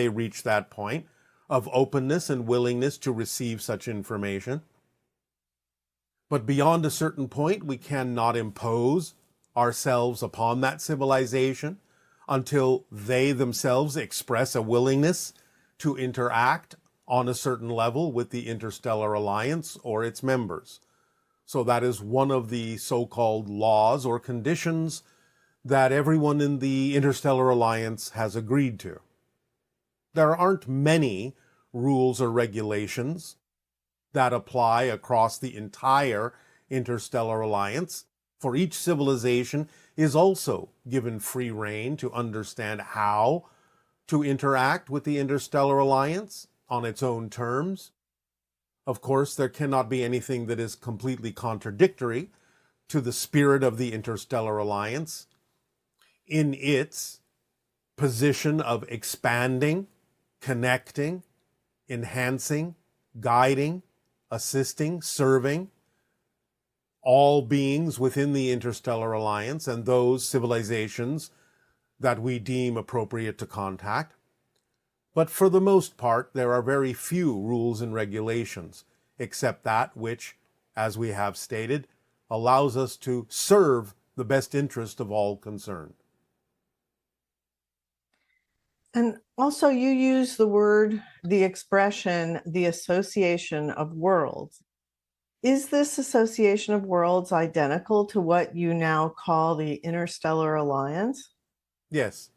they reach that point of openness and willingness to receive such information. But beyond a certain point, we cannot impose ourselves upon that civilization until they themselves express a willingness to interact on a certain level with the Interstellar Alliance or its members. So that is one of the so-called laws or conditions that everyone in the Interstellar Alliance has agreed to. There aren't many rules or regulations that apply across the entire Interstellar Alliance, for each civilization is also given free rein to understand how to interact with the Interstellar Alliance on its own terms. Of course, there cannot be anything that is completely contradictory to the spirit of the Interstellar Alliance in its position of expanding, connecting, enhancing, guiding, assisting, serving all beings within the Interstellar Alliance and those civilizations that we deem appropriate to contact. But for the most part, there are very few rules and regulations, except that which, as we have stated, allows us to serve the best interest of all concerned. And also you use the expression, the association of worlds. Is this association of worlds identical to what you now call the Interstellar Alliance? Yes.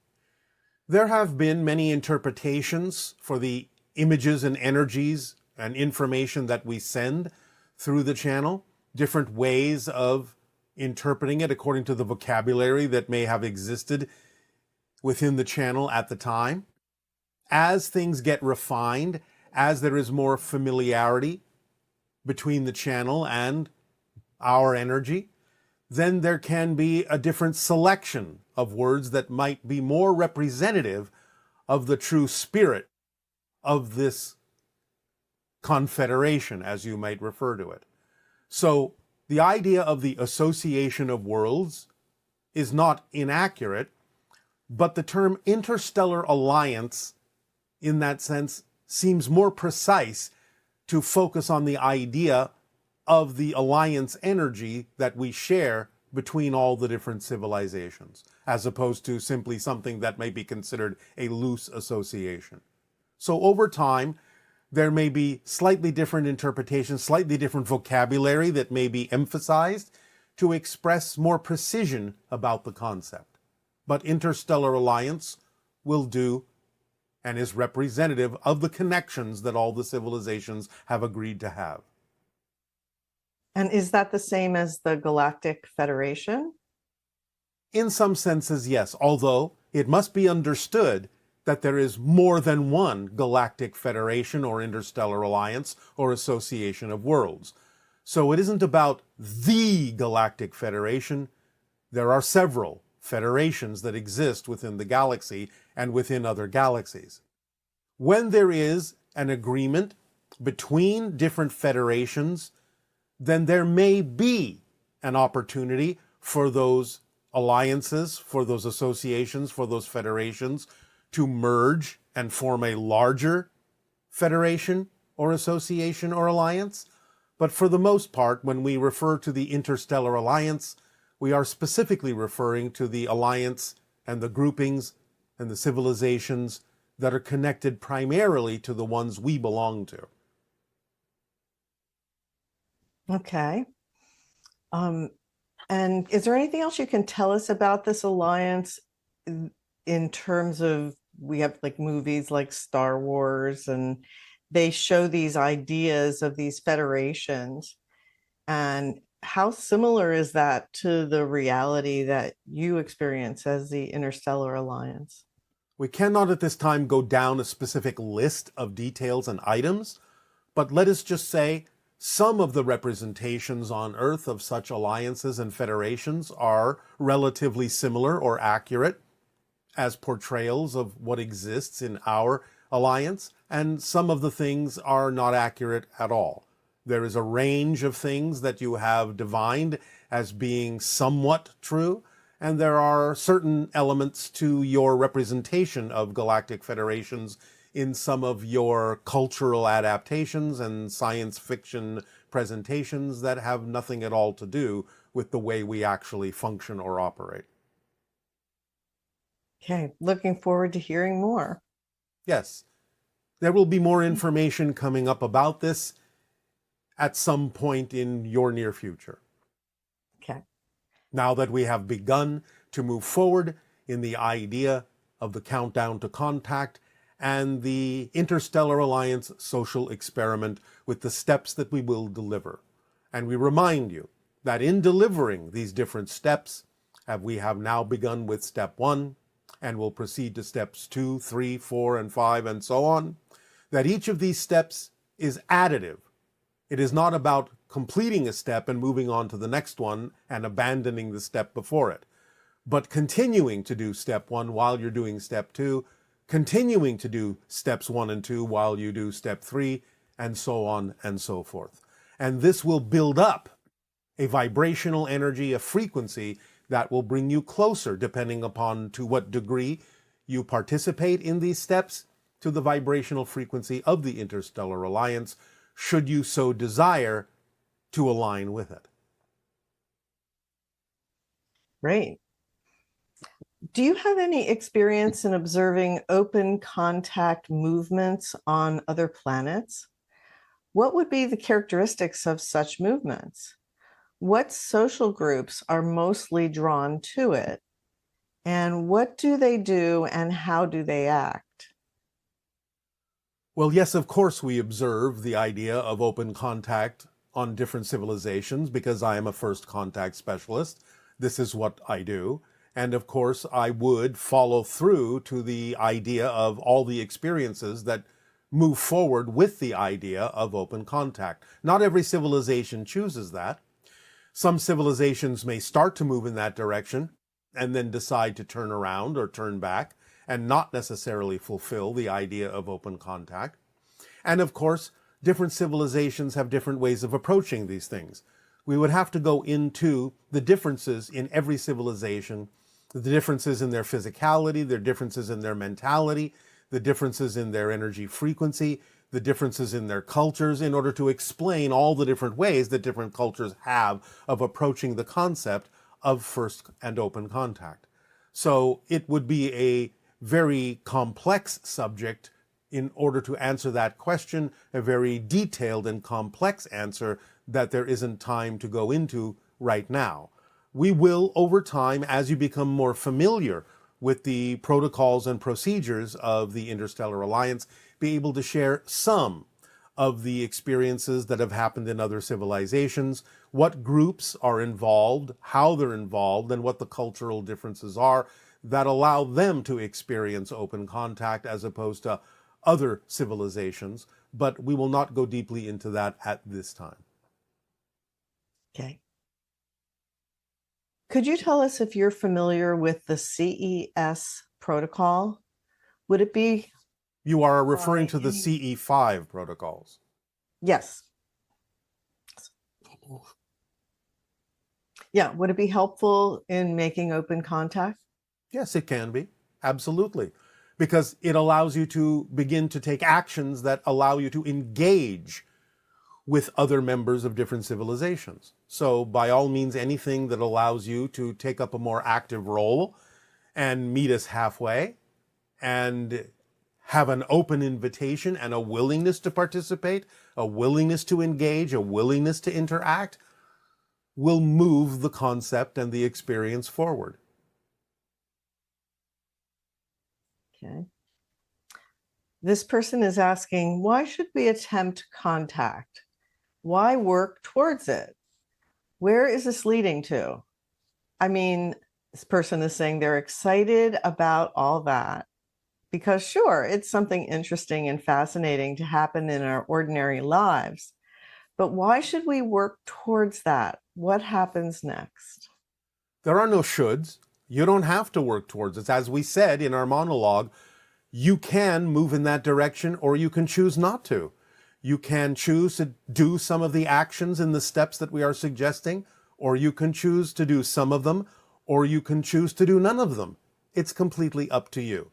There have been many interpretations for the images and energies and information that we send through the channel, different ways of interpreting it according to the vocabulary that may have existed within the channel at the time. As things get refined, as there is more familiarity between the channel and our energy, then there can be a different selection of words that might be more representative of the true spirit of this confederation, as you might refer to it. So the idea of the association of worlds is not inaccurate, but the term Interstellar Alliance, in that sense, seems more precise to focus on the idea of the alliance energy that we share between all the different civilizations, as opposed to simply something that may be considered a loose association. So over time, there may be slightly different interpretations, slightly different vocabulary that may be emphasized to express more precision about the concept. But Interstellar Alliance will do and is representative of the connections that all the civilizations have agreed to have. And is that the same as the Galactic Federation? In some senses, yes, although it must be understood that there is more than one Galactic Federation or Interstellar Alliance or Association of Worlds. So it isn't about the Galactic Federation. There are several federations that exist within the galaxy and within other galaxies. When there is an agreement between different federations, then there may be an opportunity for those alliances, for those associations, for those federations to merge and form a larger federation or association or alliance. But for the most part, when we refer to the Interstellar Alliance, we are specifically referring to the alliance and the groupings and the civilizations that are connected primarily to the ones we belong to. Okay. And is there anything else you can tell us about this alliance in terms of, we have like movies like Star Wars, and they show these ideas of these federations, and how similar is that to the reality that you experience as the Interstellar Alliance? We cannot at this time go down a specific list of details and items, but let us just say some of the representations on Earth of such alliances and federations are relatively similar or accurate as portrayals of what exists in our alliance, and some of the things are not accurate at all. There is a range of things that you have divined as being somewhat true, and there are certain elements to your representation of galactic federations in some of your cultural adaptations and science fiction presentations that have nothing at all to do with the way we actually function or operate. Okay, looking forward to hearing more. Yes, there will be more information coming up about this at some point in your near future. Okay. Now that we have begun to move forward in the idea of the countdown to contact and the Interstellar Alliance social experiment with the steps that we will deliver. And we remind you that in delivering these different steps, we have now begun with step 1, and will proceed to steps 2, 3, 4, and 5, and so on, that each of these steps is additive. It is not about completing a step and moving on to the next one and abandoning the step before it, but continuing to do step 1 while you're doing step 2, continuing to do steps 1 and 2 while you do step 3, and so on and so forth. And this will build up a vibrational energy, a frequency that will bring you closer, depending upon to what degree you participate in these steps, to the vibrational frequency of the Interstellar Alliance, should you so desire to align with it. Great. Do you have any experience in observing open contact movements on other planets? What would be the characteristics of such movements? What social groups are mostly drawn to it? And what do they do and how do they act? Well, yes, of course we observe the idea of open contact on different civilizations because I am a first contact specialist. This is what I do. And of course, I would follow through to the idea of all the experiences that move forward with the idea of open contact. Not every civilization chooses that. Some civilizations may start to move in that direction and then decide to turn around or turn back and not necessarily fulfill the idea of open contact. And of course, different civilizations have different ways of approaching these things. We would have to go into the differences in every civilization, the differences in their physicality, their differences in their mentality, the differences in their energy frequency, the differences in their cultures, in order to explain all the different ways that different cultures have of approaching the concept of first and open contact. So it would be a very complex subject in order to answer that question, a very detailed and complex answer that there isn't time to go into right now. We will, over time, as you become more familiar with the protocols and procedures of the Interstellar Alliance, be able to share some of the experiences that have happened in other civilizations, what groups are involved, how they're involved, and what the cultural differences are that allow them to experience open contact as opposed to other civilizations. But we will not go deeply into that at this time. Okay. Could you tell us if you're familiar with the CES protocol? Would it be? You are referring to the CE5 protocols. Yes. Yeah, would it be helpful in making open contact? Yes, it can be. Absolutely. Because it allows you to begin to take actions that allow you to engage with other members of different civilizations. So by all means, anything that allows you to take up a more active role and meet us halfway and have an open invitation and a willingness to participate, a willingness to engage, a willingness to interact, will move the concept and the experience forward. Okay. This person is asking, why should we attempt contact? Why work towards it? Where is this leading to? I mean, this person is saying they're excited about all that because sure, it's something interesting and fascinating to happen in our ordinary lives. But why should we work towards that? What happens next? There are no shoulds. You don't have to work towards it. As we said in our monologue, you can move in that direction or you can choose not to. You can choose to do some of the actions in the steps that we are suggesting, or you can choose to do some of them, or you can choose to do none of them. It's completely up to you.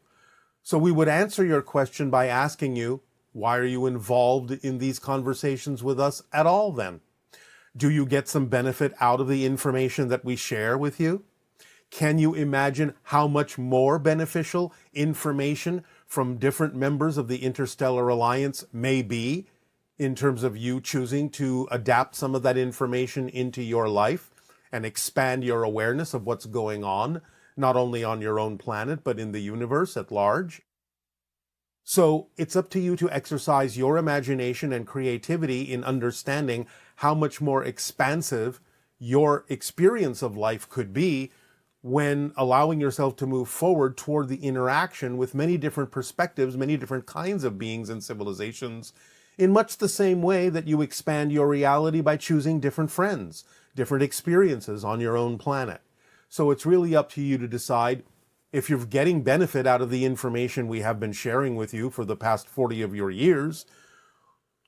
So we would answer your question by asking you, why are you involved in these conversations with us at all then? Do you get some benefit out of the information that we share with you? Can you imagine how much more beneficial information from different members of the Interstellar Alliance may be in terms of you choosing to adapt some of that information into your life and expand your awareness of what's going on, not only on your own planet, but in the universe at large? So it's up to you to exercise your imagination and creativity in understanding how much more expansive your experience of life could be when allowing yourself to move forward toward the interaction with many different perspectives, many different kinds of beings and civilizations, in much the same way that you expand your reality by choosing different friends, different experiences on your own planet. So it's really up to you to decide if you're getting benefit out of the information we have been sharing with you for the past 40 of your years.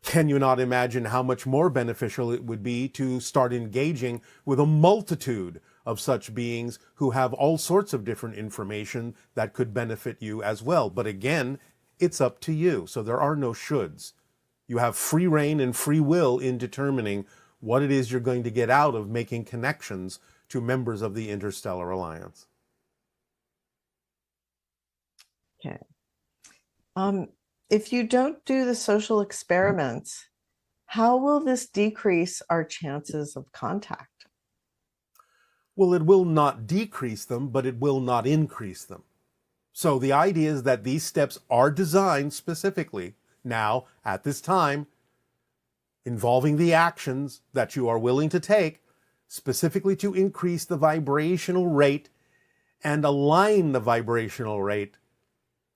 Can you not imagine how much more beneficial it would be to start engaging with a multitude of such beings who have all sorts of different information that could benefit you as well? But again, it's up to you. So there are no shoulds. You have free reign and free will in determining what it is you're going to get out of making connections to members of the Interstellar Alliance. Okay. If you don't do the social experiments, how will this decrease our chances of contact? Well, it will not decrease them, but it will not increase them. So the idea is that these steps are designed specifically now, at this time, involving the actions that you are willing to take, specifically to increase the vibrational rate and align the vibrational rate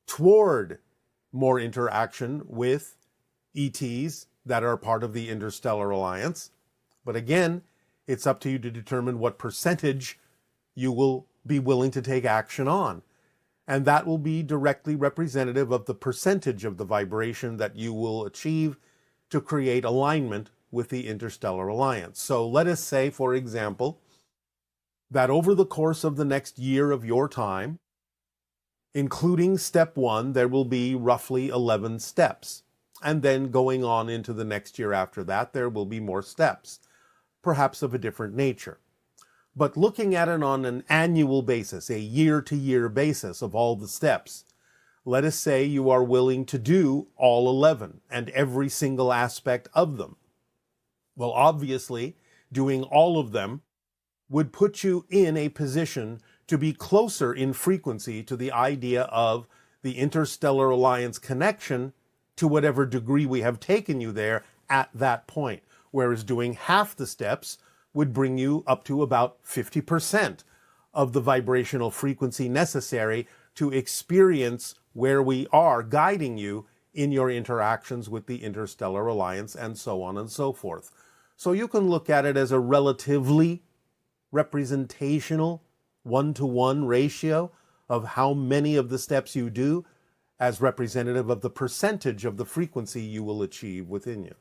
toward more interaction with ETs that are part of the Interstellar Alliance. But again, it's up to you to determine what percentage you will be willing to take action on. And that will be directly representative of the percentage of the vibration that you will achieve to create alignment with the Interstellar Alliance. So let us say, for example, that over the course of the next year of your time, including step 1, there will be roughly 11 steps. And then going on into the next year after that, there will be more steps, perhaps of a different nature. But looking at it on an annual basis, a year-to-year basis of all the steps, let us say you are willing to do all 11 and every single aspect of them. Well, obviously, doing all of them would put you in a position to be closer in frequency to the idea of the Interstellar Alliance connection to whatever degree we have taken you there at that point. Whereas doing half the steps would bring you up to about 50% of the vibrational frequency necessary to experience where we are guiding you in your interactions with the Interstellar Alliance and so on and so forth. So you can look at it as a relatively representational one-to-one ratio of how many of the steps you do as representative of the percentage of the frequency you will achieve within you.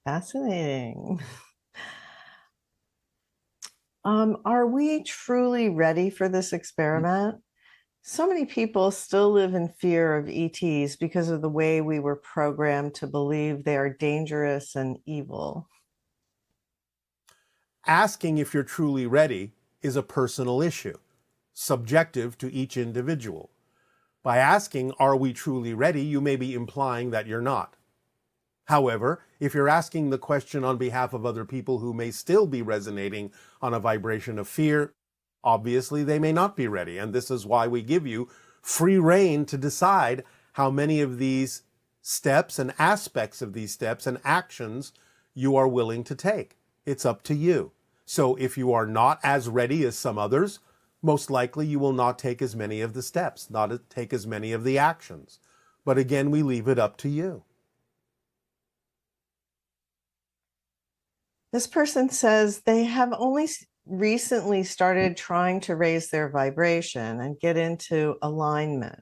Fascinating. Are we truly ready for this experiment? So many people still live in fear of ETs because of the way we were programmed to believe they are dangerous and evil. Asking if you're truly ready is a personal issue, subjective to each individual. By asking, are we truly ready, you may be implying that you're not. However, if you're asking the question on behalf of other people who may still be resonating on a vibration of fear, obviously they may not be ready. And this is why we give you free rein to decide how many of these steps and aspects of these steps and actions you are willing to take. It's up to you. So if you are not as ready as some others, most likely you will not take as many of the steps, not take as many of the actions. But again, we leave it up to you. This person says they have only recently started trying to raise their vibration and get into alignment,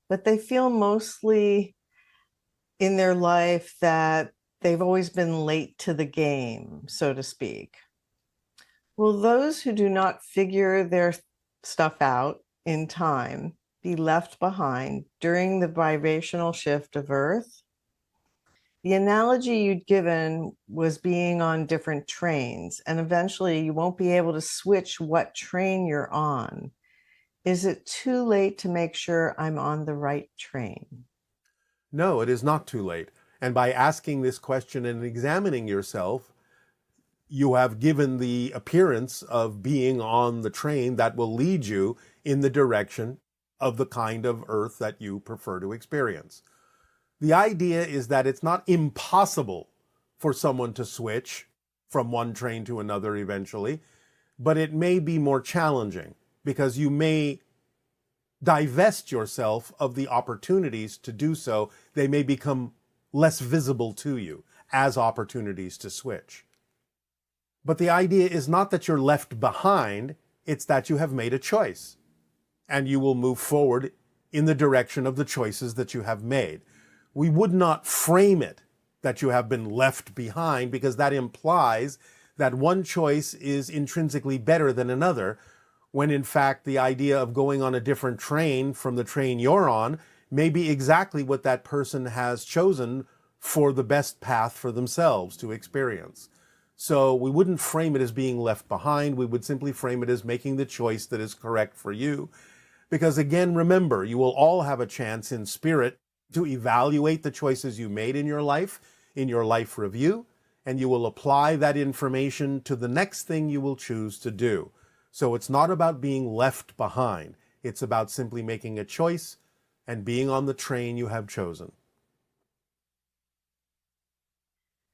but they feel mostly in their life that they've always been late to the game, so to speak. Will those who do not figure their stuff out in time be left behind during the vibrational shift of Earth? The analogy you'd given was being on different trains, and eventually you won't be able to switch what train you're on. Is it too late to make sure I'm on the right train? No, it is not too late. And by asking this question and examining yourself, you have given the appearance of being on the train that will lead you in the direction of the kind of Earth that you prefer to experience. The idea is that it's not impossible for someone to switch from one train to another eventually, but it may be more challenging because you may divest yourself of the opportunities to do so. They may become less visible to you as opportunities to switch. But the idea is not that you're left behind, it's that you have made a choice and you will move forward in the direction of the choices that you have made. We would not frame it that you have been left behind because that implies that one choice is intrinsically better than another, when in fact the idea of going on a different train from the train you're on may be exactly what that person has chosen for the best path for themselves to experience. So we wouldn't frame it as being left behind. We would simply frame it as making the choice that is correct for you. Because again, remember, you will all have a chance in spirit to evaluate the choices you made in your life review, and you will apply that information to the next thing you will choose to do. So it's not about being left behind. It's about simply making a choice and being on the train you have chosen.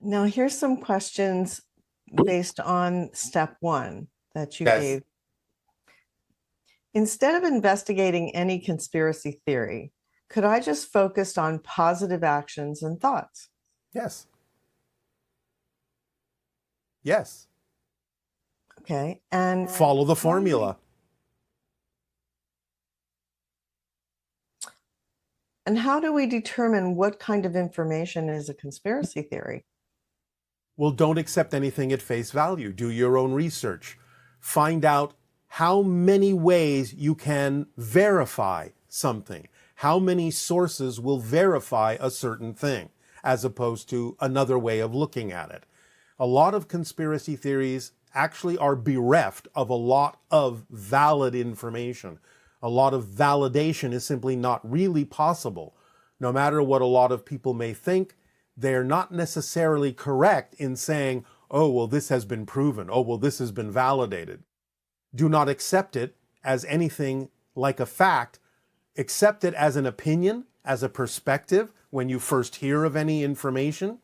Now, here's some questions based on step one that you Yes. gave. Instead of investigating any conspiracy theory, could I just focus on positive actions and thoughts? Yes. Yes. Okay. And Follow the formula. And how do we determine what kind of information is a conspiracy theory? Well, don't accept anything at face value. Do your own research. Find out how many ways you can verify something. How many sources will verify a certain thing, as opposed to another way of looking at it. A lot of conspiracy theories actually are bereft of a lot of valid information. A lot of validation is simply not really possible. No matter what a lot of people may think, they're not necessarily correct in saying, oh, well, this has been proven. Oh, well, this has been validated. Do not accept it as anything like a fact. Accept it as an opinion, as a perspective when you first hear of any information.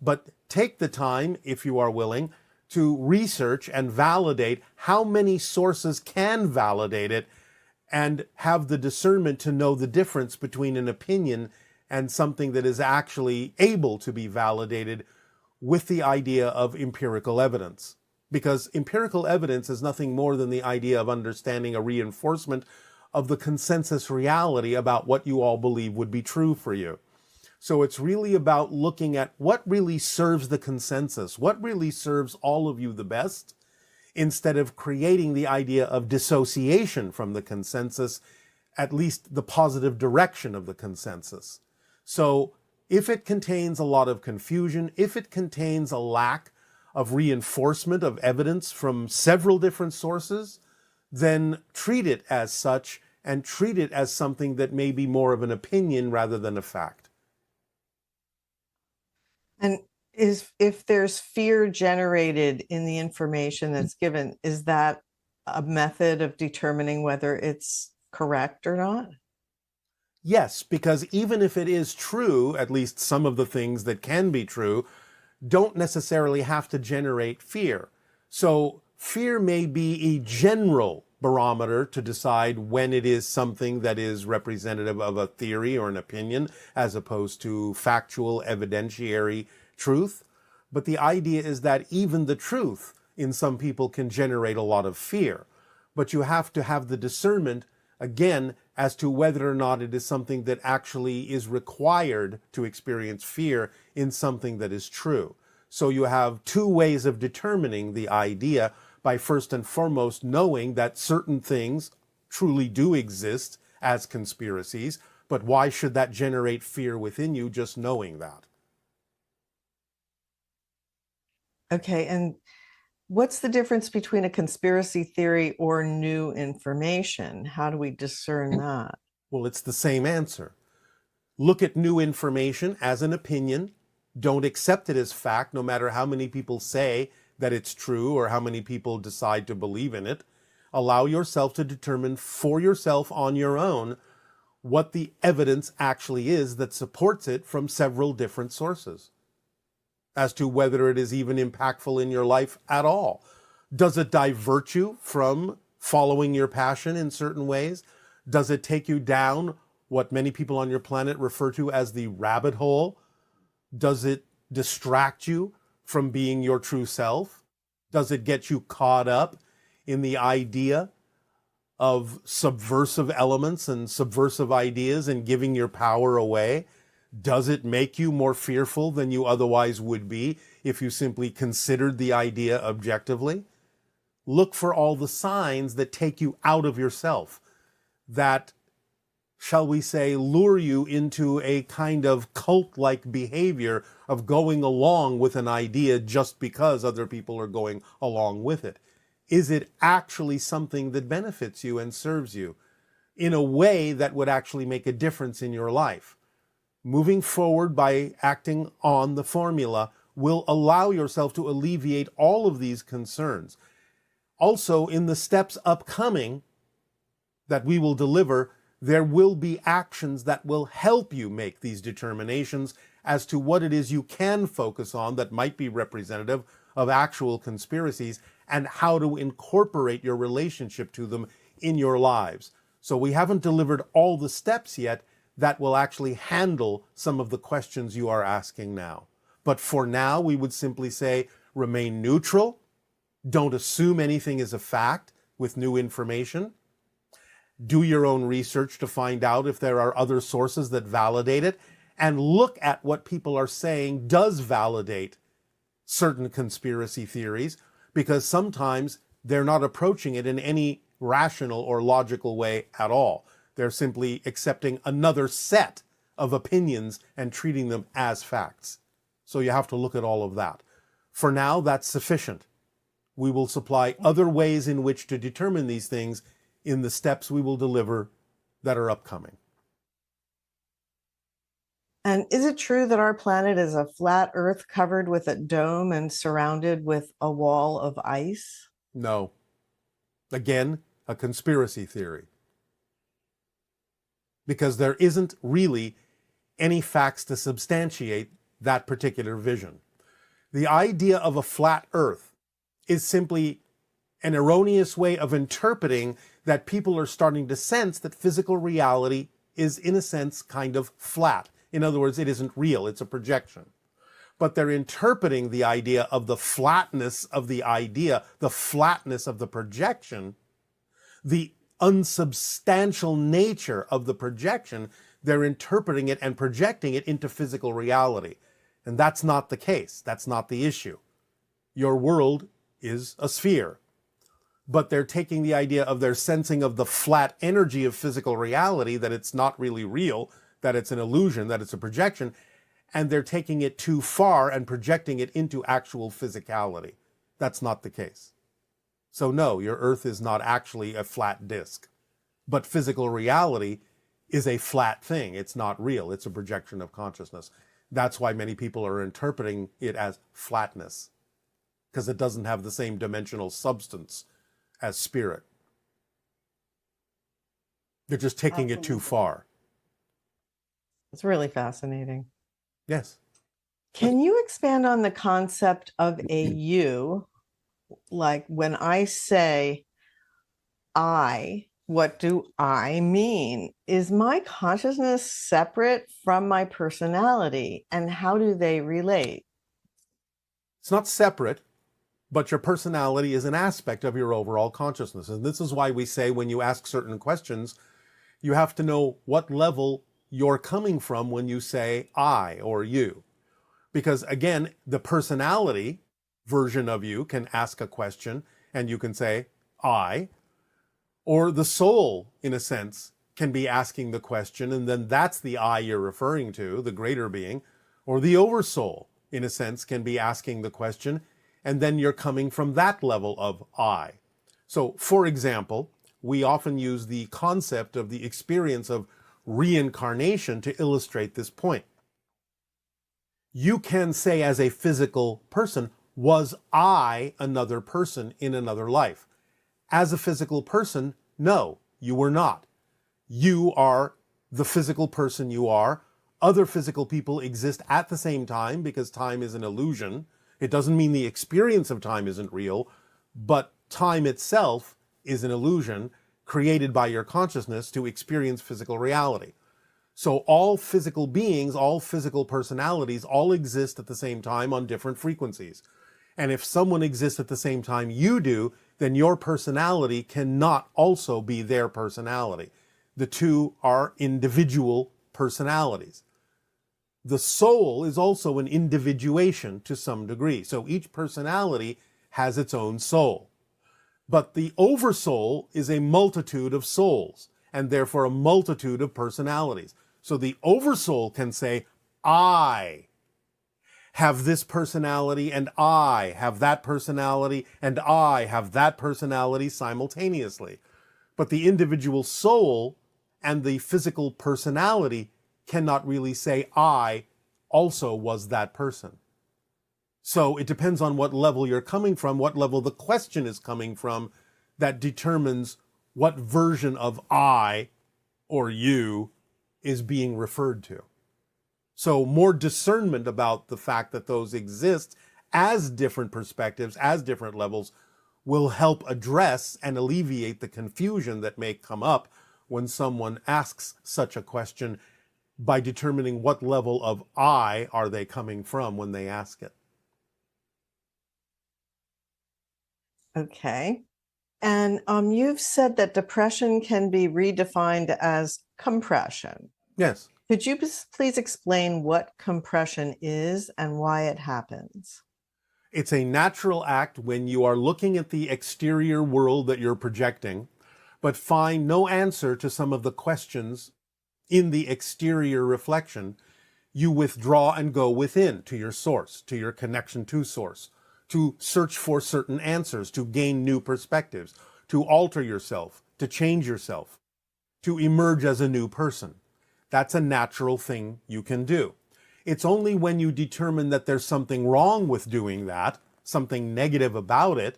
But take the time, if you are willing, to research and validate how many sources can validate it, and have the discernment to know the difference between an opinion and something that is actually able to be validated with the idea of empirical evidence. Because empirical evidence is nothing more than the idea of understanding a reinforcement of the consensus reality about what you all believe would be true for you. So it's really about looking at what really serves the consensus, what really serves all of you the best, instead of creating the idea of dissociation from the consensus, at least the positive direction of the consensus. So if it contains a lot of confusion, if it contains a lack of reinforcement of evidence from several different sources, then treat it as such and treat it as something that may be more of an opinion rather than a fact. And if there's fear generated in the information that's given, is that a method of determining whether it's correct or not? Yes, because even if it is true, at least some of the things that can be true, don't necessarily have to generate fear. So fear may be a general barometer to decide when it is something that is representative of a theory or an opinion, as opposed to factual, evidentiary truth. But the idea is that even the truth in some people can generate a lot of fear. But you have to have the discernment, again, as to whether or not it is something that actually is required to experience fear in something that is true. So you have two ways of determining the idea, by first and foremost knowing that certain things truly do exist as conspiracies, but why should that generate fear within you just knowing that? Okay, and what's the difference between a conspiracy theory or new information? How do we discern that? Well, it's the same answer. Look at new information as an opinion. Don't accept it as fact, no matter how many people say that it's true or how many people decide to believe in it. Allow yourself to determine for yourself on your own what the evidence actually is that supports it from several different sources as to whether it is even impactful in your life at all. Does it divert you from following your passion in certain ways? Does it take you down what many people on your planet refer to as the rabbit hole? Does it distract you from being your true self? Does it get you caught up in the idea of subversive elements and subversive ideas and giving your power away? Does it make you more fearful than you otherwise would be if you simply considered the idea objectively? Look for all the signs that take you out of yourself, that, shall we say, lure you into a kind of cult-like behavior of going along with an idea just because other people are going along with it. Is it actually something that benefits you and serves you in a way that would actually make a difference in your life? Moving forward by acting on the formula will allow yourself to alleviate all of these concerns. Also, in the steps upcoming that we will deliver, there will be actions that will help you make these determinations as to what it is you can focus on that might be representative of actual conspiracies and how to incorporate your relationship to them in your lives. So we haven't delivered all the steps yet that will actually handle some of the questions you are asking now. But for now, we would simply say, remain neutral. Don't assume anything is a fact with new information. Do your own research to find out if there are other sources that validate it, and look at what people are saying does validate certain conspiracy theories, because sometimes they're not approaching it in any rational or logical way at all. They're simply accepting another set of opinions and treating them as facts. So you have to look at all of that. For now, that's sufficient. We will supply other ways in which to determine these things in the steps we will deliver that are upcoming. And is it true that our planet is a flat Earth covered with a dome and surrounded with a wall of ice? No. Again, a conspiracy theory. Because there isn't really any facts to substantiate that particular vision. The idea of a flat Earth is simply an erroneous way of interpreting that people are starting to sense that physical reality is, in a sense, kind of flat. In other words, it isn't real, it's a projection. But they're interpreting the idea of the flatness of the idea, the flatness of the projection, the unsubstantial nature of the projection, they're interpreting it and projecting it into physical reality. And that's not the case. That's not the issue. Your world is a sphere. But they're taking the idea of their sensing of the flat energy of physical reality, that it's not really real, that it's an illusion, that it's a projection, and they're taking it too far and projecting it into actual physicality. That's not the case. So no, your Earth is not actually a flat disk. But physical reality is a flat thing. It's not real. It's a projection of consciousness. That's why many people are interpreting it as flatness, because it doesn't have the same dimensional substance as spirit. They're just taking it too far. It's really fascinating. Yes. Can you expand on the concept of a you? Like when I say I, what do I mean? Is my consciousness separate from my personality, and how do they relate? It's not separate, but your personality is an aspect of your overall consciousness. And this is why we say when you ask certain questions, you have to know what level you're coming from when you say I or you. Because again, the personality version of you can ask a question and you can say, I. Or the soul, in a sense, can be asking the question, and then that's the I you're referring to, the greater being. Or the oversoul, in a sense, can be asking the question, and then you're coming from that level of I. So, for example, we often use the concept of the experience of reincarnation to illustrate this point. You can say as a physical person, was I another person in another life? As a physical person, no, you were not. You are the physical person you are. Other physical people exist at the same time because time is an illusion. It doesn't mean the experience of time isn't real, but time itself is an illusion created by your consciousness to experience physical reality. So all physical beings, all physical personalities, all exist at the same time on different frequencies. And if someone exists at the same time you do, then your personality cannot also be their personality. The two are individual personalities. The soul is also an individuation to some degree. So each personality has its own soul. But the oversoul is a multitude of souls, and therefore a multitude of personalities. So the oversoul can say, I have this personality, and I have that personality, and I have that personality simultaneously. But the individual soul and the physical personality cannot really say, I also was that person. So it depends on what level you're coming from, what level the question is coming from, that determines what version of I or you is being referred to. So more discernment about the fact that those exist as different perspectives, as different levels, will help address and alleviate the confusion that may come up when someone asks such a question, by determining what level of I are they coming from when they ask it. Okay. And you've said that depression can be redefined as compression. Yes. Could you please explain what compression is and why it happens? It's a natural act when you are looking at the exterior world that you're projecting, but find no answer to some of the questions in the exterior reflection. You withdraw and go within to your source, to your connection to source, to search for certain answers, to gain new perspectives, to alter yourself, to change yourself, to emerge as a new person. That's a natural thing you can do. It's only when you determine that there's something wrong with doing that, something negative about it,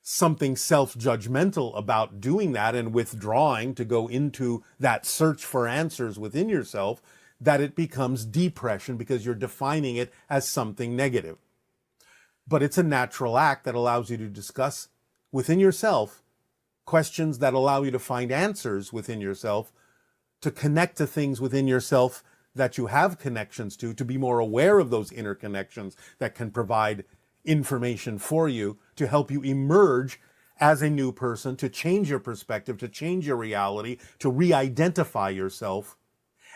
something self-judgmental about doing that and withdrawing to go into that search for answers within yourself, that it becomes depression because you're defining it as something negative. But it's a natural act that allows you to discuss within yourself questions that allow you to find answers within yourself, to connect to things within yourself that you have connections to be more aware of those interconnections that can provide information for you to help you emerge as a new person, to change your perspective, to change your reality, to re-identify yourself,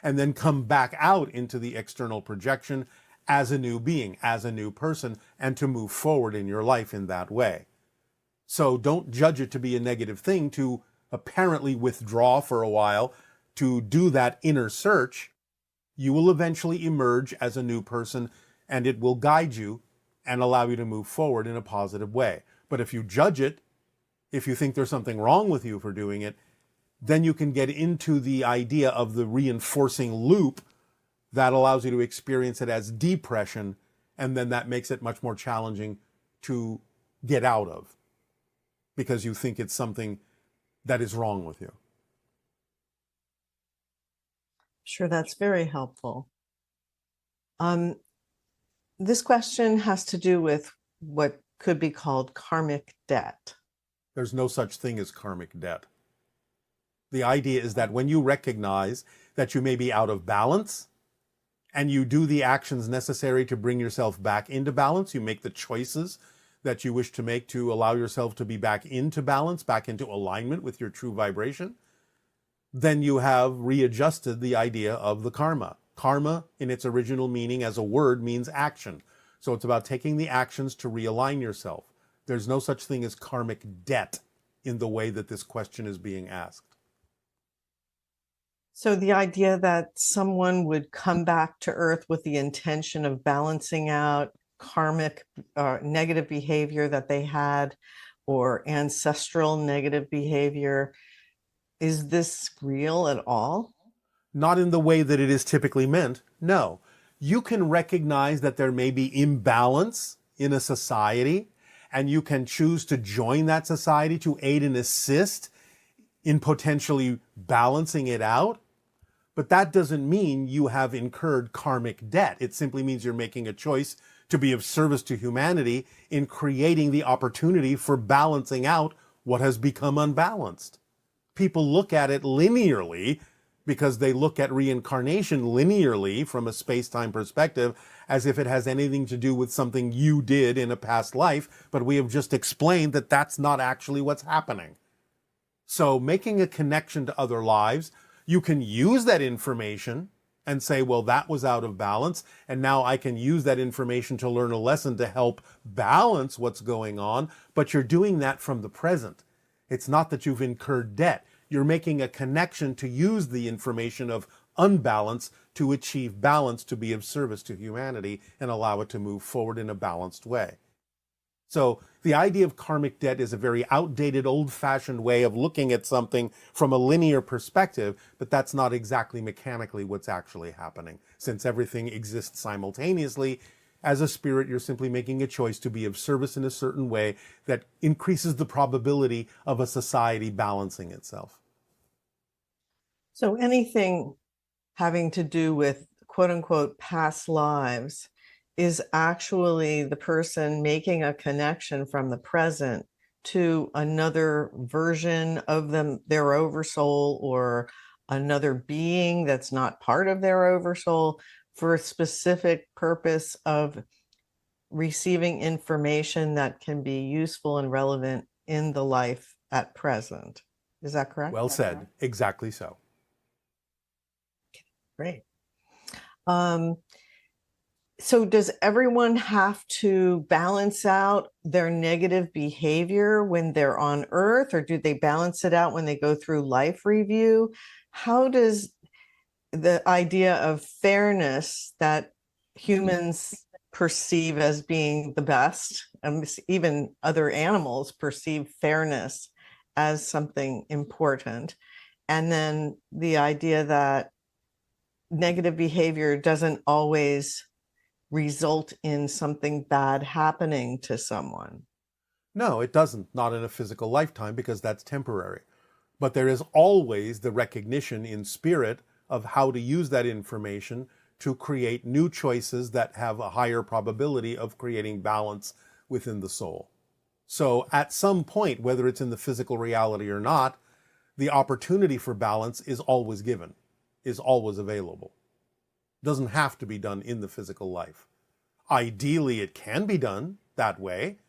and then come back out into the external projection as a new being, as a new person, and to move forward in your life in that way. So don't judge it to be a negative thing to apparently withdraw for a while, to do that inner search. You will eventually emerge as a new person, and it will guide you and allow you to move forward in a positive way. But if you judge it, if you think there's something wrong with you for doing it, then you can get into the idea of the reinforcing loop that allows you to experience it as depression, and then that makes it much more challenging to get out of because you think it's something that is wrong with you. Sure, that's very helpful. This question has to do with what could be called karmic debt. There's no such thing as karmic debt. The idea is that when you recognize that you may be out of balance and you do the actions necessary to bring yourself back into balance, you make the choices that you wish to make to allow yourself to be back into balance, back into alignment with your true vibration, then you have readjusted the idea of the karma. Karma, in its original meaning as a word, means action. So it's about taking the actions to realign yourself. There's no such thing as karmic debt in the way that this question is being asked. So the idea that someone would come back to Earth with the intention of balancing out karmic negative behavior that they had, or ancestral negative behavior, is this real at all? Not in the way that it is typically meant, no. You can recognize that there may be imbalance in a society, and you can choose to join that society to aid and assist in potentially balancing it out. But that doesn't mean you have incurred karmic debt. It simply means you're making a choice to be of service to humanity in creating the opportunity for balancing out what has become unbalanced. People look at it linearly because they look at reincarnation linearly from a space-time perspective as if it has anything to do with something you did in a past life, but we have just explained that that's not actually what's happening. So making a connection to other lives, you can use that information and say, well, that was out of balance, and now I can use that information to learn a lesson to help balance what's going on, but you're doing that from the present. It's not that you've incurred debt. You're making a connection to use the information of unbalance to achieve balance, to be of service to humanity and allow it to move forward in a balanced way. So the idea of karmic debt is a very outdated, old-fashioned way of looking at something from a linear perspective, but that's not exactly mechanically what's actually happening. Since everything exists simultaneously, as a spirit, you're simply making a choice to be of service in a certain way that increases the probability of a society balancing itself. So anything having to do with quote unquote past lives is actually the person making a connection from the present to another version of them, their oversoul, or another being that's not part of their oversoul, for a specific purpose of receiving information that can be useful and relevant in the life at present. Is that correct? Well said. Exactly so. Great. So does everyone have to balance out their negative behavior when they're on Earth, or do they balance it out when they go through life review? How does the idea of fairness that humans perceive as being the best, and even other animals perceive fairness as something important, and then the idea that negative behavior doesn't always result in something bad happening to someone? No, it doesn't. Not in a physical lifetime, because that's temporary. But there is always the recognition in spirit of how to use that information to create new choices that have a higher probability of creating balance within the soul. So at some point, whether it's in the physical reality or not, the opportunity for balance is always given, is always available. Doesn't have to be done in the physical life. Ideally, it can be done that way,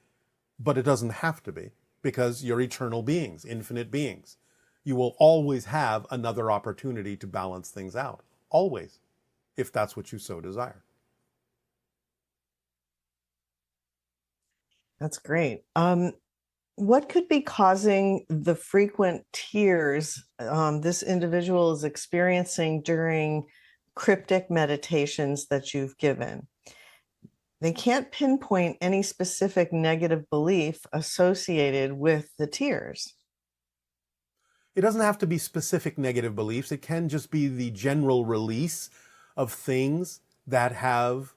but it doesn't have to be, because you're eternal beings, infinite beings. You will always have another opportunity to balance things out. Always, if that's what you so desire. That's great. What could be causing the frequent tears this individual is experiencing during cryptic meditations that you've given? They can't pinpoint any specific negative belief associated with the tears. It doesn't have to be specific negative beliefs. It can just be the general release of things that have,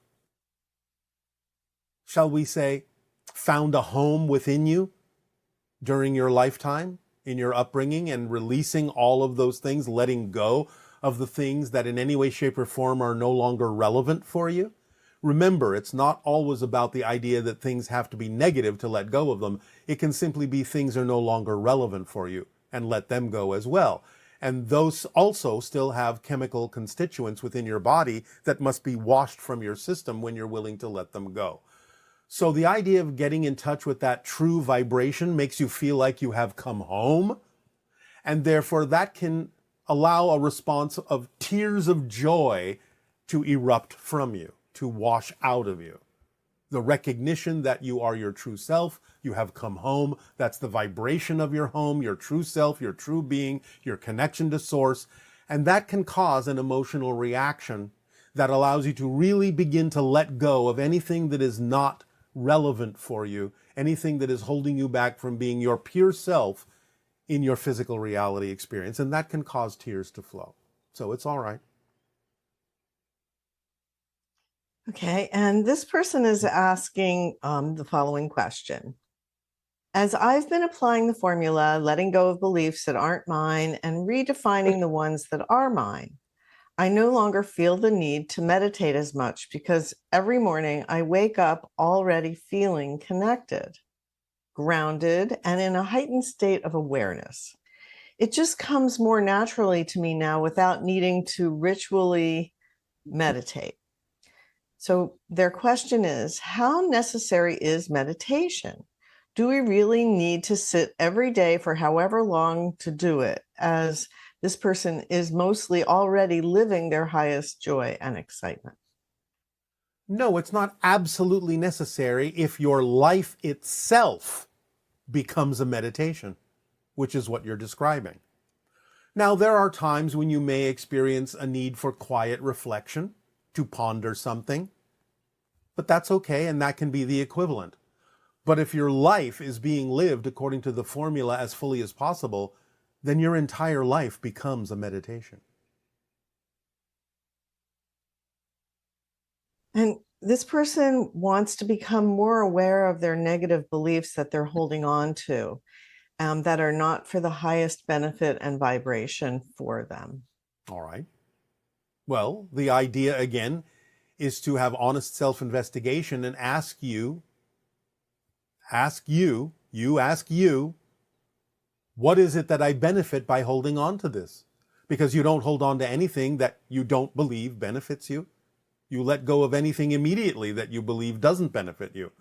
shall we say, found a home within you during your lifetime, in your upbringing, and releasing all of those things, letting go of the things that in any way, shape, or form are no longer relevant for you. Remember, it's not always about the idea that things have to be negative to let go of them. It can simply be things are no longer relevant for you, and let them go as well. And those also still have chemical constituents within your body that must be washed from your system when you're willing to let them go. So the idea of getting in touch with that true vibration makes you feel like you have come home, and therefore that can allow a response of tears of joy to erupt from you, to wash out of you. The recognition that you are your true self, you have come home, that's the vibration of your home, your true self, your true being, your connection to source, and that can cause an emotional reaction that allows you to really begin to let go of anything that is not relevant for you, anything that is holding you back from being your pure self in your physical reality experience, and that can cause tears to flow. So it's all right. Okay, and this person is asking the following question. As I've been applying the formula, letting go of beliefs that aren't mine and redefining the ones that are mine, I no longer feel the need to meditate as much because every morning I wake up already feeling connected, grounded, and in a heightened state of awareness. It just comes more naturally to me now without needing to ritually meditate. So their question is, how necessary is meditation? Do we really need to sit every day for however long to do it, as this person is mostly already living their highest joy and excitement? No, it's not absolutely necessary if your life itself becomes a meditation, which is what you're describing. Now, there are times when you may experience a need for quiet reflection, to ponder something, but that's okay, and that can be the equivalent. But if your life is being lived according to the formula as fully as possible, then your entire life becomes a meditation. And this person wants to become more aware of their negative beliefs that they're holding on to, that are not for the highest benefit and vibration for them. All right. Well, the idea again is to have honest self-investigation and ask you, what is it that I benefit by holding on to this? Because you don't hold on to anything that you don't believe benefits you. You let go of anything immediately that you believe doesn't benefit you.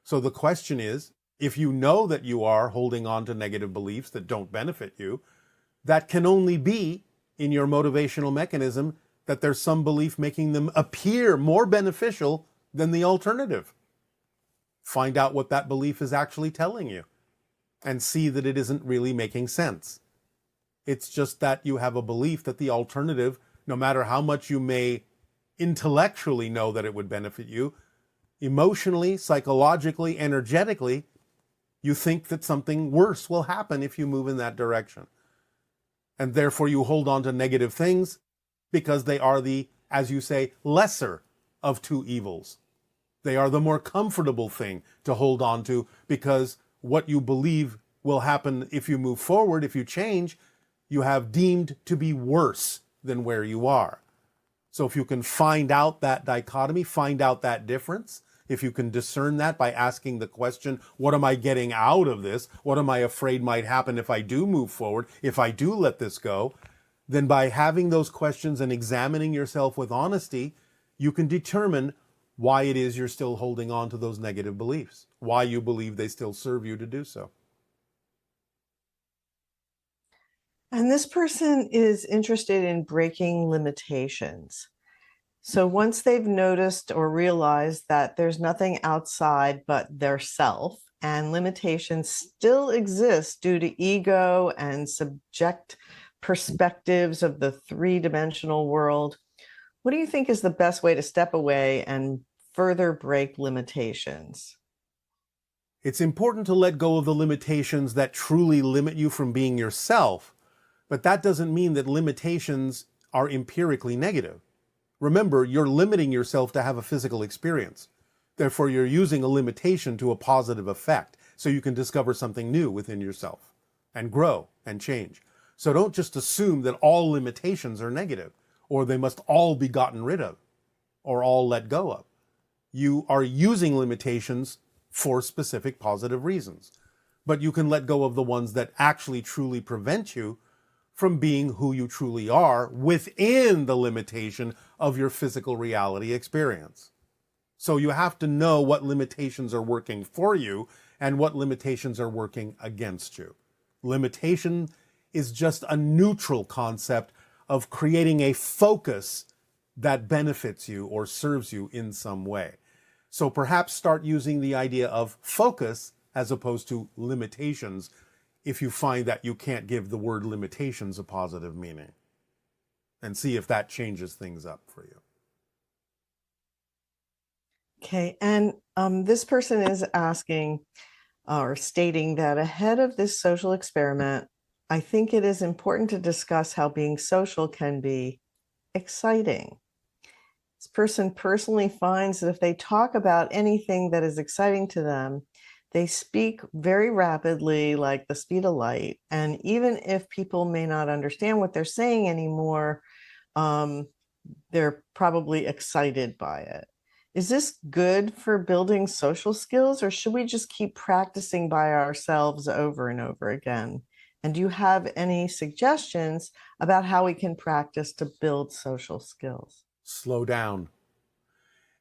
So the question is, if you know that you are holding on to negative beliefs that don't benefit you, that can only be in your motivational mechanism that there's some belief making them appear more beneficial than the alternative. Find out what that belief is actually telling you and see that it isn't really making sense. It's just that you have a belief that the alternative, no matter how much you may intellectually know that it would benefit you, emotionally, psychologically, energetically, you think that something worse will happen if you move in that direction. And therefore you hold on to negative things because they are the, as you say, lesser of two evils. They are the more comfortable thing to hold on to because what you believe will happen if you move forward, if you change, you have deemed to be worse than where you are. So if you can find out that dichotomy, find out that difference, if you can discern that by asking the question, what am I getting out of this? What am I afraid might happen if I do move forward, if I do let this go? Then by having those questions and examining yourself with honesty, you can determine why it is you're still holding on to those negative beliefs, why you believe they still serve you to do so. And this person is interested in breaking limitations. So once they've noticed or realized that there's nothing outside but their self, and limitations still exist due to ego and subject perspectives of the three-dimensional world, what do you think is the best way to step away and further break limitations? It's important to let go of the limitations that truly limit you from being yourself, but that doesn't mean that limitations are empirically negative. Remember, you're limiting yourself to have a physical experience. Therefore, you're using a limitation to a positive effect, so you can discover something new within yourself and grow and change. So don't just assume that all limitations are negative, or they must all be gotten rid of, or all let go of. You are using limitations for specific positive reasons, but you can let go of the ones that actually truly prevent you from being who you truly are within the limitation of your physical reality experience. So you have to know what limitations are working for you and what limitations are working against you. Limitation is just a neutral concept of creating a focus that benefits you or serves you in some way. So perhaps start using the idea of focus as opposed to limitations if you find that you can't give the word limitations a positive meaning. And see if that changes things up for you. Okay, and this person is asking or stating that ahead of this social experiment, I think it is important to discuss how being social can be exciting. This person personally finds that if they talk about anything that is exciting to them, they speak very rapidly, like the speed of light. And even if people may not understand what they're saying anymore, they're probably excited by it. Is this good for building social skills, or should we just keep practicing by ourselves over and over again? And do you have any suggestions about how we can practice to build social skills? Slow down.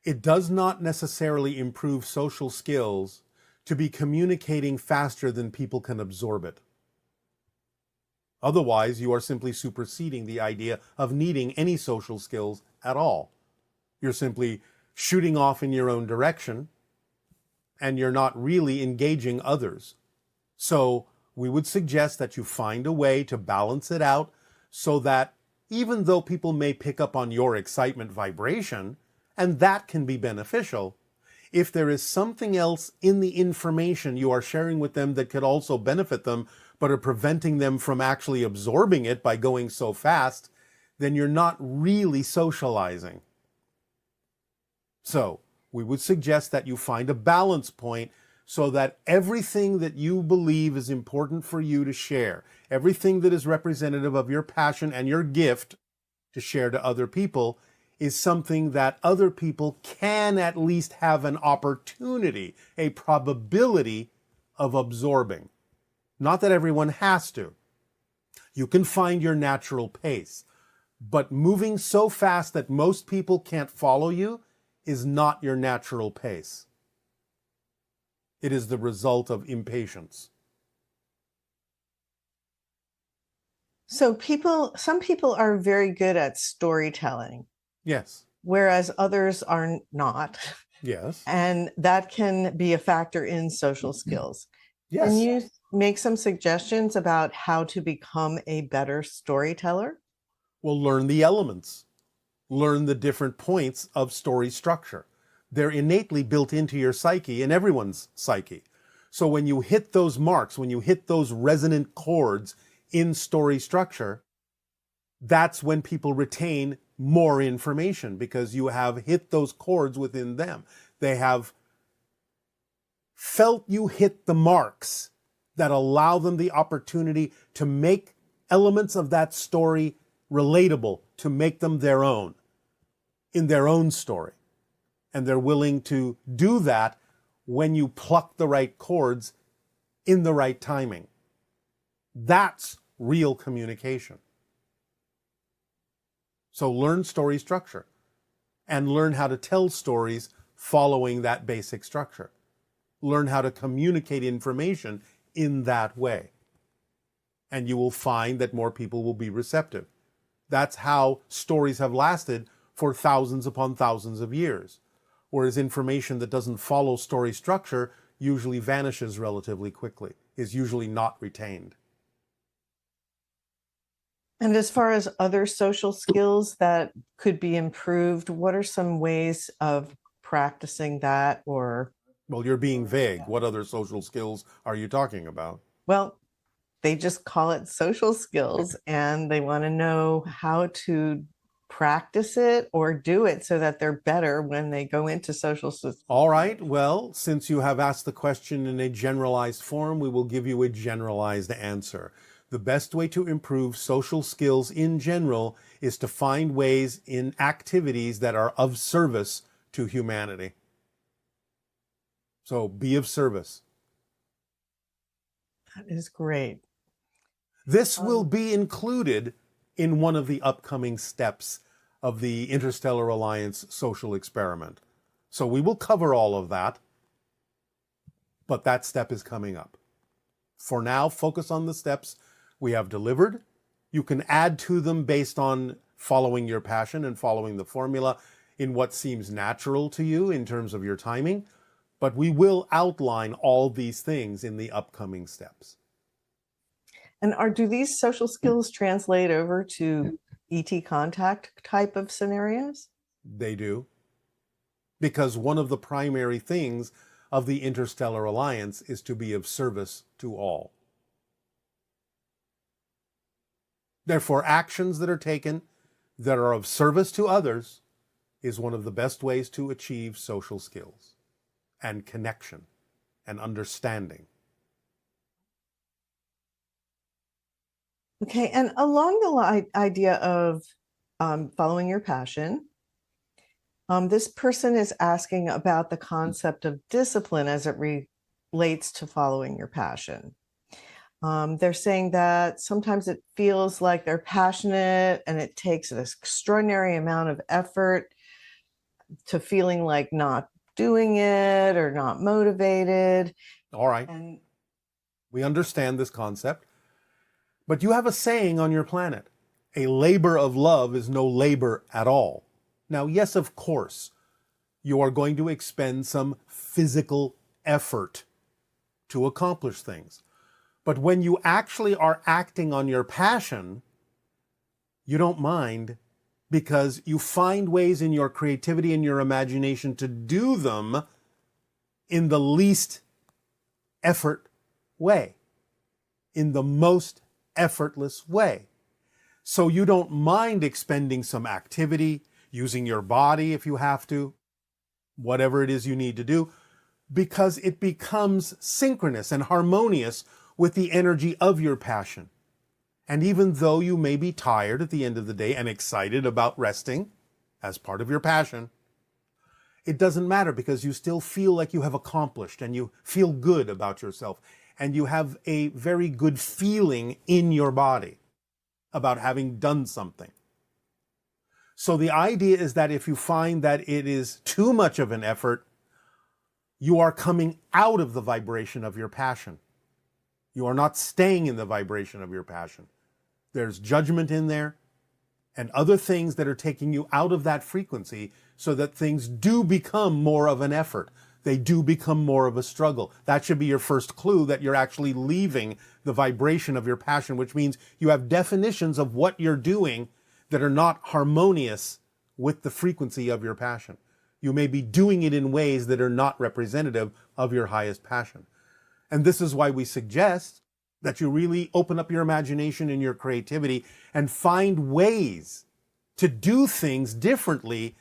It does not necessarily improve social skills to be communicating faster than people can absorb it. Otherwise, you are simply superseding the idea of needing any social skills at all. You're simply shooting off in your own direction, and you're not really engaging others. So we would suggest that you find a way to balance it out so that even though people may pick up on your excitement vibration, and that can be beneficial, if there is something else in the information you are sharing with them that could also benefit them, but are preventing them from actually absorbing it by going so fast, then you're not really socializing. So we would suggest that you find a balance point so that everything that you believe is important for you to share, everything that is representative of your passion and your gift to share to other people, is something that other people can at least have an opportunity, a probability of absorbing. Not that everyone has to. You can find your natural pace, but moving so fast that most people can't follow you is not your natural pace. It is the result of impatience. So some people are very good at storytelling, Yes. whereas others are not. Yes. And that can be a factor in social skills. Yes. Can you make some suggestions about how to become a better storyteller? Well, learn the elements. Learn the different points of story structure. They're innately built into your psyche and everyone's psyche. So when you hit those marks, when you hit those resonant chords in story structure, that's when people retain more information because you have hit those chords within them. They have felt you hit the marks that allow them the opportunity to make elements of that story relatable, to make them their own, in their own story. And they're willing to do that when you pluck the right chords in the right timing. That's real communication. So learn story structure and learn how to tell stories following that basic structure. Learn how to communicate information in that way. And you will find that more people will be receptive. That's how stories have lasted for thousands upon thousands of years. Whereas information that doesn't follow story structure usually vanishes relatively quickly, is usually not retained. And as far as other social skills that could be improved, what are some ways of practicing that? Or, Well, you're being vague. What other social skills are you talking about? well, they just call it social skills and they want to know how to practice it or do it so that they're better when they go into social systems. All right. Well, since you have asked the question in a generalized form, we will give you a generalized answer. The best way to improve social skills in general is to find ways in activities that are of service to humanity. So be of service. That is great. This will be included in one of the upcoming steps of the Interstellar Alliance social experiment. So we will cover all of that, but that step is coming up. For now, focus on the steps we have delivered. You can add to them based on following your passion and following the formula. in what seems natural to you in terms of your timing, but we will outline all these things in the upcoming steps. And do these social skills translate over to ET contact type of scenarios? They do. Because one of the primary things of the Interstellar Alliance is to be of service to all. Therefore, actions that are taken that are of service to others is one of the best ways to achieve social skills and connection and understanding. Okay, and along the idea of following your passion, this person is asking about the concept of discipline as it relates to following your passion. They're saying that sometimes it feels like they're passionate and it takes an extraordinary amount of effort to feeling like not doing it or not motivated. All right. And we understand this concept. But you have a saying on your planet, a labor of love is no labor at all. Now, yes, of course, you are going to expend some physical effort to accomplish things. But when you actually are acting on your passion, you don't mind, because you find ways in your creativity and your imagination to do them in the least effort way, in the most effortless way. So you don't mind expending some activity, using your body if you have to, whatever it is you need to do, because it becomes synchronous and harmonious with the energy of your passion. And even though you may be tired at the end of the day and excited about resting as part of your passion, it doesn't matter, because you still feel like you have accomplished and you feel good about yourself and you have a very good feeling in your body about having done something. So the idea is that if you find that it is too much of an effort, you are coming out of the vibration of your passion. You are not staying in the vibration of your passion. There's judgment in there and other things that are taking you out of that frequency, so that things do become more of an effort. They do become more of a struggle. That should be your first clue that you're actually leaving the vibration of your passion, which means you have definitions of what you're doing that are not harmonious with the frequency of your passion. You may be doing it in ways that are not representative of your highest passion. And this is why we suggest that you really open up your imagination and your creativity and find ways to do things differently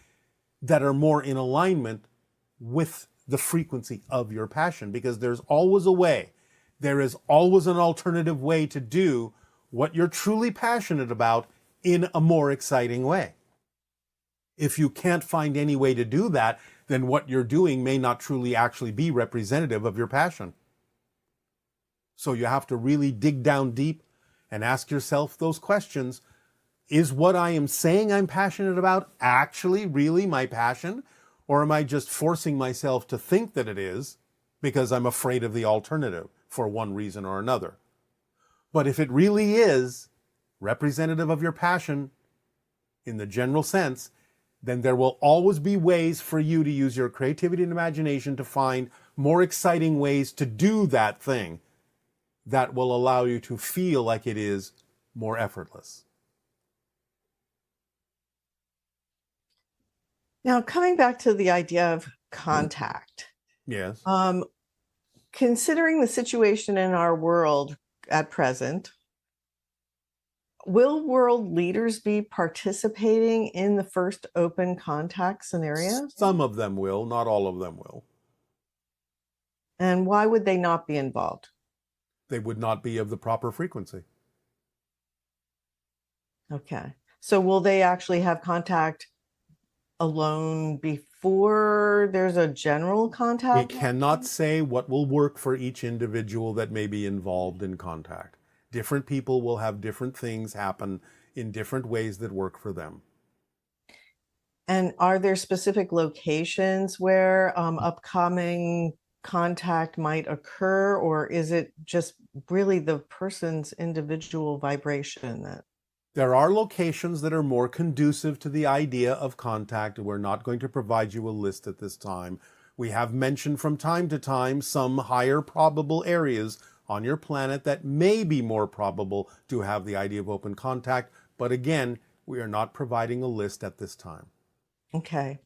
that are more in alignment with the frequency of your passion, because there's always a way. There is always an alternative way to do what you're truly passionate about in a more exciting way. If you can't find any way to do that, then what you're doing may not truly actually be representative of your passion. So you have to really dig down deep and ask yourself those questions. Is what I am saying I'm passionate about actually really my passion? Or am I just forcing myself to think that it is because I'm afraid of the alternative for one reason or another? But if it really is representative of your passion in the general sense, then there will always be ways for you to use your creativity and imagination to find more exciting ways to do that thing that will allow you to feel like it is more effortless. now, coming back to the idea of contact, Yes. considering the situation in our world at present, will world leaders be participating in the first open contact scenarios? Some of them will, not all of them will. And why would they not be involved? They would not be of the proper frequency. Okay. So will they actually have contact alone before there's a general We contact? cannot say what will work for each individual that may be involved in contact. Different people will have different things happen in different ways that work for them. And are there specific locations where upcoming contact might occur, or is it just really the person's individual vibration that? There are locations that are more conducive to the idea of contact. We're not going to provide you a list at this time. We have mentioned from time to time some higher probable areas on your planet that may be more probable to have the idea of open contact. But again, we are not providing a list at this time. Okay.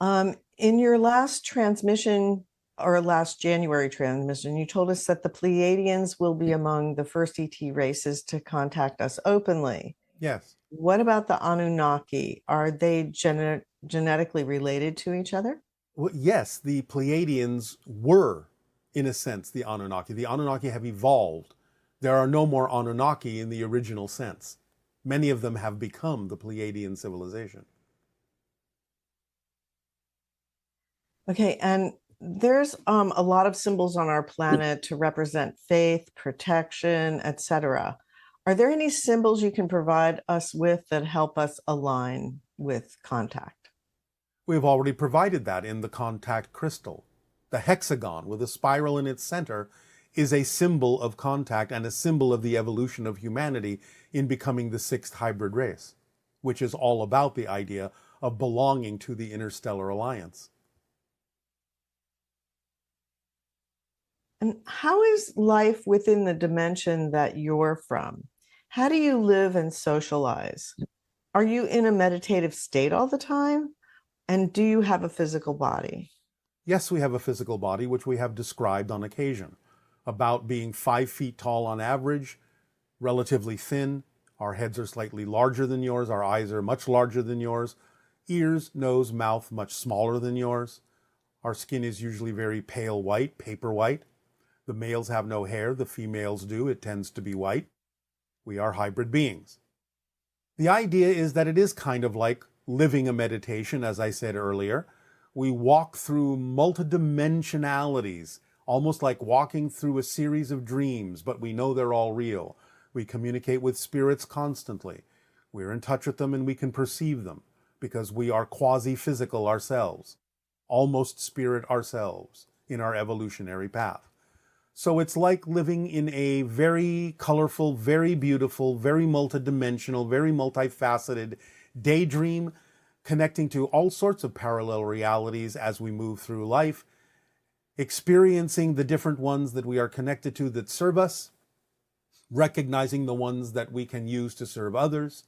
In your last transmission, or last January transmission, you told us that the Pleiadians will be among the first ET races to contact us openly. Yes. What about the Anunnaki? Are they genetically related to each other? Well, yes, the Pleiadians were, in a sense, the Anunnaki. The Anunnaki have evolved. There are no more Anunnaki in the original sense. Many of them have become the Pleiadian civilization. Okay, and there's a lot of symbols on our planet to represent faith, protection, etc. Are there any symbols you can provide us with that help us align with contact? We've already provided that in the contact crystal. The hexagon with a spiral in its center is a symbol of contact and a symbol of the evolution of humanity in becoming the sixth hybrid race, which is all about the idea of belonging to the Interstellar Alliance. And how is life within the dimension that you're from? How do you live and socialize? Are you in a meditative state all the time? And do you have a physical body? Yes, we have a physical body, which we have described on occasion, about being 5 feet tall on average, relatively thin. Our heads are slightly larger than yours. Our eyes are much larger than yours. Ears, nose, mouth, much smaller than yours. Our skin is usually very pale white, paper white. The males have no hair. The females do. It tends to be white. We are hybrid beings. The idea is that it is kind of like living a meditation, as I said earlier. We walk through multidimensionalities, almost like walking through a series of dreams, but we know they're all real. We communicate with spirits constantly. We're in touch with them and we can perceive them because we are quasi-physical ourselves, almost spirit ourselves in our evolutionary path. So it's like living in a very colorful, very beautiful, very multidimensional, very multifaceted daydream, connecting to all sorts of parallel realities as we move through life, experiencing the different ones that we are connected to that serve us, recognizing the ones that we can use to serve others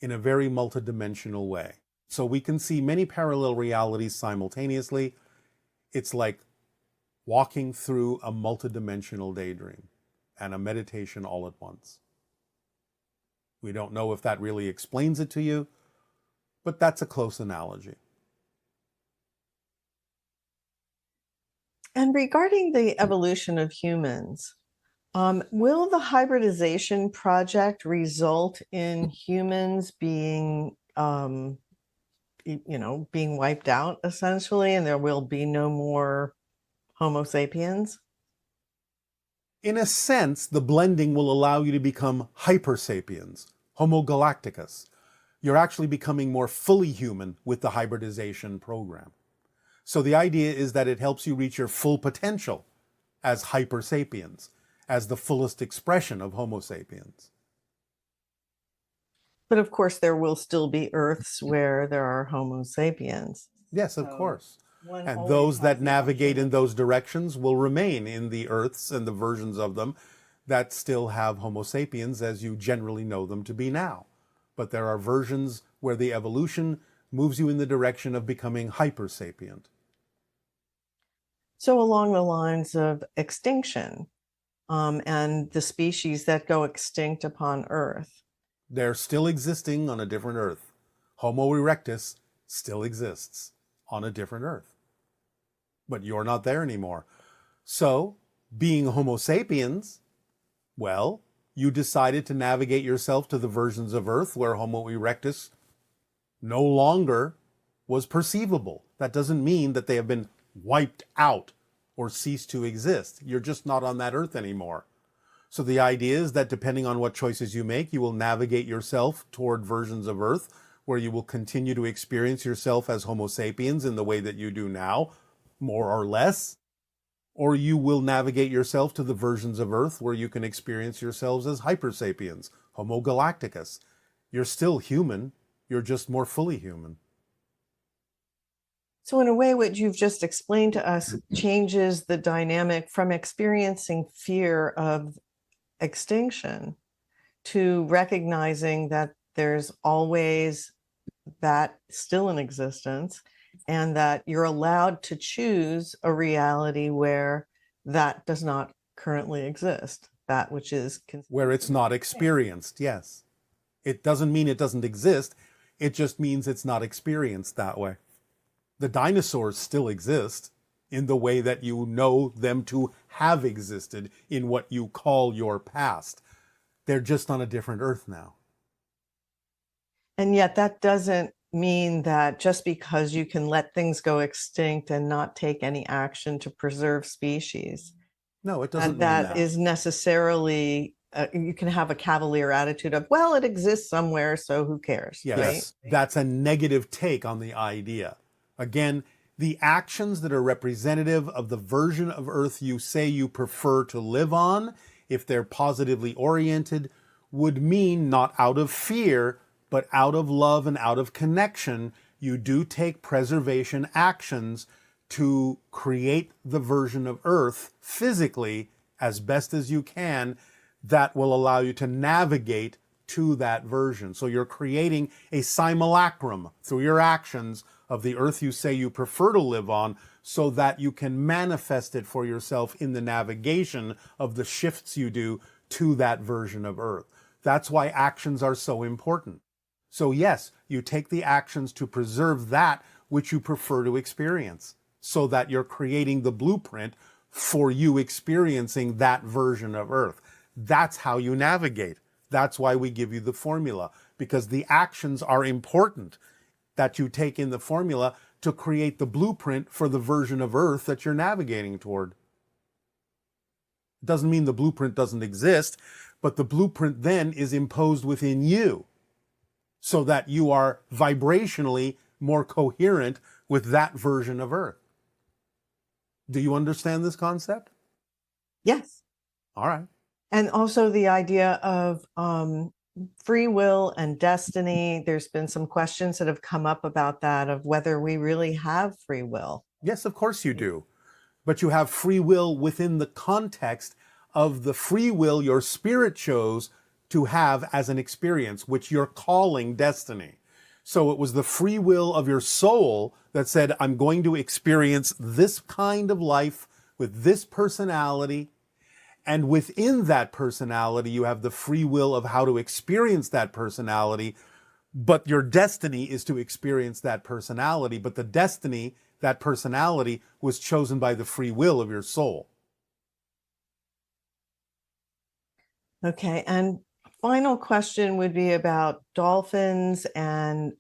in a very multidimensional way. So we can see many parallel realities simultaneously. It's like walking through a multidimensional daydream and a meditation all at once. We don't know if that really explains it to you, but that's a close analogy. And regarding the evolution of humans, will the hybridization project result in humans being, being wiped out essentially, and there will be no more Homo sapiens? In a sense, the blending will allow you to become hyper sapiens, Homo Galacticus. You're actually becoming more fully human with the hybridization program. So the idea is that it helps you reach your full potential as hyper sapiens, as the fullest expression of Homo sapiens. But of course, there will still be Earths where there are Homo sapiens. Yes, of course. And those that navigate in those directions will remain in the Earths and the versions of them that still have Homo sapiens as you generally know them to be now. But there are versions where the evolution moves you in the direction of becoming hyper sapient. So along the lines of extinction, and the species that go extinct upon Earth. They're still existing on a different Earth. Homo erectus still exists on a different Earth. But you're not there anymore. So, being Homo sapiens, well, you decided to navigate yourself to the versions of Earth where Homo erectus no longer was perceivable. That doesn't mean that they have been wiped out or ceased to exist. You're just not on that Earth anymore. So the idea is that depending on what choices you make, you will navigate yourself toward versions of Earth where you will continue to experience yourself as Homo sapiens in the way that you do now, more or less. or you will navigate yourself to the versions of Earth where you can experience yourselves as Hyper Sapiens, Homo Galacticus. You're still human, you're just more fully human. So in a way, what you've just explained to us changes the dynamic from experiencing fear of extinction to recognizing that there's always that still in existence, and that you're allowed to choose a reality where that does not currently exist, that which is where it's not experienced. Yes, it doesn't mean it doesn't exist, it just means it's not experienced that way. The dinosaurs still exist in the way that you know them to have existed in what you call your past. They're just on a different Earth now. And yet that doesn't mean that just because you can let things go extinct and not take any action to preserve species, No, it doesn't mean that is necessarily, you can have a cavalier attitude of, well, it exists somewhere, so who cares? Yes, right? That's a negative take on the idea. Again, the actions that are representative of the version of Earth you say you prefer to live on, if they're positively oriented, would mean not out of fear, but out of love and out of connection, you do take preservation actions to create the version of Earth physically as best as you can that will allow you to navigate to that version. So you're creating a simulacrum through your actions of the Earth you say you prefer to live on, so that you can manifest it for yourself in the navigation of the shifts you do to that version of Earth. That's why actions are so important. So yes, you take the actions to preserve that which you prefer to experience, so that you're creating the blueprint for you experiencing that version of Earth. That's how you navigate. That's why we give you the formula, because the actions are important that you take in the formula to create the blueprint for the version of Earth that you're navigating toward. It doesn't mean the blueprint doesn't exist, but the blueprint then is imposed within you so that you are vibrationally more coherent with that version of Earth. Do you understand this concept? Yes. All right. And also the idea of free will and destiny. There's been some questions that have come up about that, of whether we really have free will. Yes, of course you do. But you have free will within the context of the free will your spirit chose to have as an experience, which you're calling destiny. So it was the free will of your soul that said, I'm going to experience this kind of life with this personality. And within that personality, you have the free will of how to experience that personality. But your destiny is to experience that personality. But the destiny, that personality, was chosen by the free will of your soul. Okay. And final question would be about dolphins and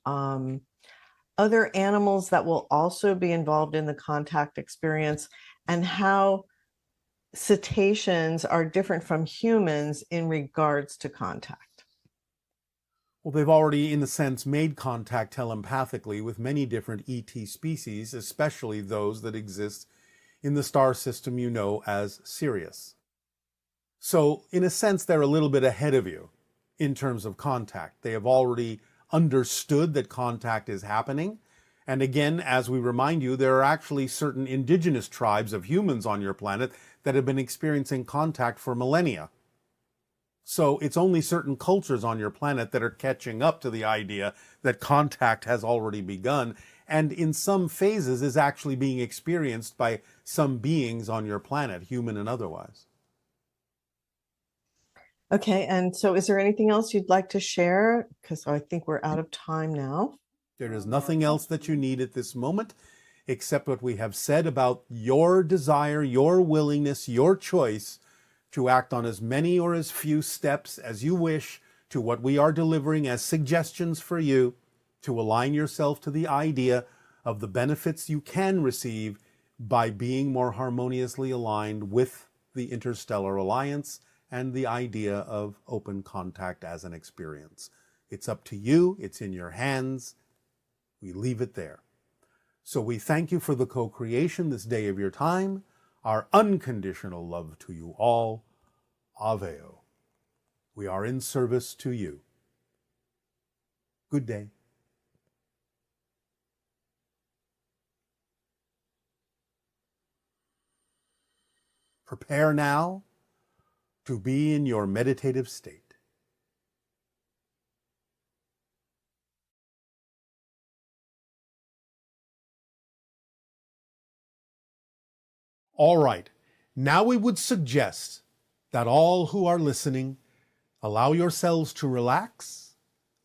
other animals that will also be involved in the contact experience, and how cetaceans are different from humans in regards to contact. Well, they've already, in a sense, made contact telepathically with many different ET species, especially those that exist in the star system you know as Sirius. So, in a sense, they're a little bit ahead of you in terms of contact. They have already understood that contact is happening. And again, as we remind you, there are actually certain indigenous tribes of humans on your planet that have been experiencing contact for millennia. So it's only certain cultures on your planet that are catching up to the idea that contact has already begun, and in some phases is actually being experienced by some beings on your planet, human and otherwise. Okay, and so is there anything else you'd like to share? Because I think we're out of time now. There is nothing else that you need at this moment except what we have said about your desire, your willingness, your choice to act on as many or as few steps as you wish to what we are delivering as suggestions for you to align yourself to the idea of the benefits you can receive by being more harmoniously aligned with the Interstellar Alliance and the idea of open contact as an experience. It's up to you. It's in your hands. We leave it there. So we thank you for the co-creation this day of your time. our unconditional love to you all. Aveo. We are in service to you. Good day. Prepare now to be in your meditative state. All right, now we would suggest that all who are listening allow yourselves to relax,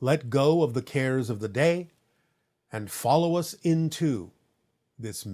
let go of the cares of the day, and follow us into this